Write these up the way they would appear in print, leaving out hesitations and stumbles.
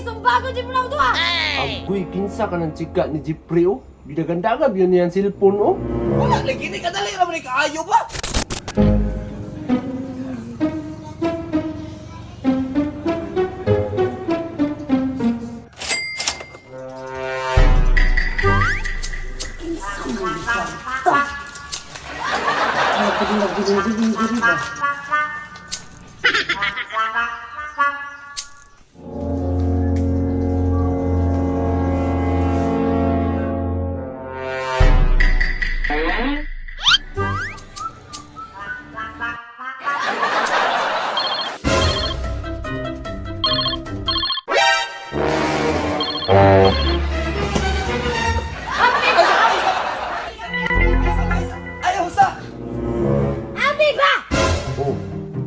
sumbago di mo na ito ah! Agoy, kinsa ka ng chika ni Jeffrey oh. Bidagandagab yun niyan cellphone oh. Wala, lagi ni kadali naman ni kaayo ba? Ayaw sa! Abi ba? Oh,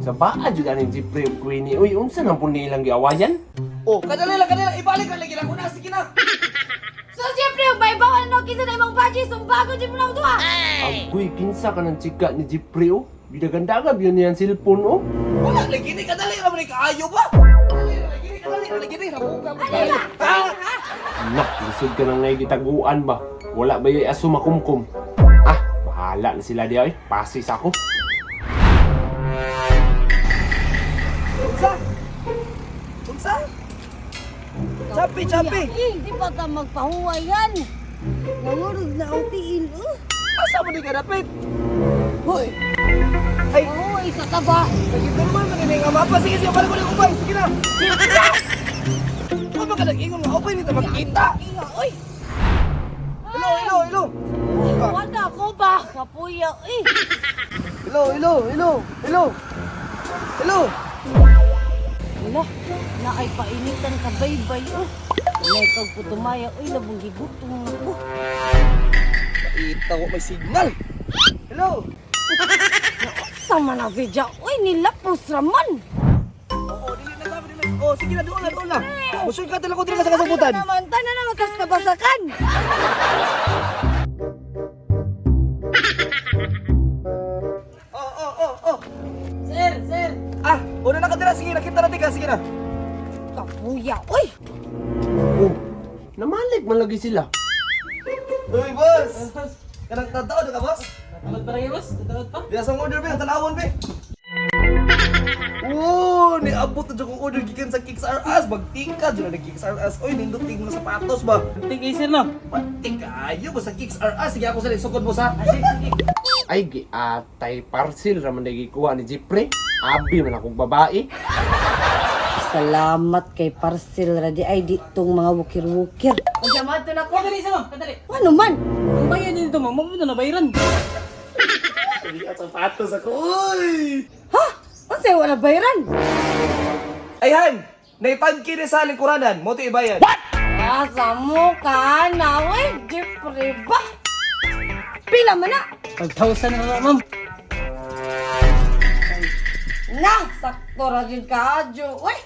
sa baa juga ni Jeffrey o Queenie. Uy, unsa nang po nilang giawayan? Oh, kadali lang, ibalik lang lagi lang ko na, sige na! So siyempre, may bawal no kisa na imong baji sumbago di mo na ito ah! Agoy, kinsa ka ng chika ni Jeffrey oh. Bidagandagab yun niyan cellphone oh. Wala, lagi ni kadali naman ni kaayo ba? Lagi ni, rabuga ba? Ano ba? Ah! Nak, lisod ka nang naigitaguan ba? Wala ba yung aso makumkum? Ah, bahala na sila di ay. Pasis ako. Unsa? Unsa? Chapi, chapi! Hindi pa ka magpahuwayan. Nangurog na ang tiil oh. Asa mo ni kadapit? Hoy! Ay! Pahuway sa taba. Lagi naman, maninay nga mapa. Sige, sige, balik ko na ubay. Sige na! Ano ba ka nag-ingon nga? Ubay nito magkita! Uy! Hello, hello, hello! Wala ko ba? Kapuya eh. Hello, hello, hello, hello! Hello! Wala, na ay painitan ka baybay oh. Wala ikaw putumaya, uy, labong gigutong ako. Nakita ko may signal! Hello! Sama na si Ja, uy, nilapos raman. Oo, dili na kami, dili na. Oh, sige na, doon na, doon na. Musul ka talaga ko dili ka sa kasabutan. Ano naman, tanan na magkaskabasakan. Oh. Sir. Ah, una na ka dira, sige, nakita natin ka, sige na. Kapuya, uy. Oh, namalig man lagi sila. Uy, boss! Kanang tataon ka, boss? Tawad pa rin, boss? Tawad pa? Di asang order, be, ang tanawon, be. Oh, niabot na dyan kong order gikan sa Kicks R Us. Magtika dyan na Kicks R Us. Uy, ninduting mo na sapatos ba? Tig sir, no? Patik kayo ba sa Kicks R Us? Sige ako sa sukod mo sa. Ay, giatay parcel raman na gikuha ni Jeffrey. Abi man akong babae. Salamat kay parcel radi ay ditong mga wukir-wukir. Pagyaman to na ko. Kadali, sama. Kadali. Ano man? Ang bayan nito, ma'am. Mabito na bayaran. Hindi at sapatos ako. Uy! Ha? Kasi wala bayaran. Ayhan! Naipangki ni sa lingkuranan. Mo to ibayan. Asa mo ka na, uy, Jeffrey ba? Pila man na? 5,000 na ma'am. Na, sakto ra jud ka, Jo. Uy!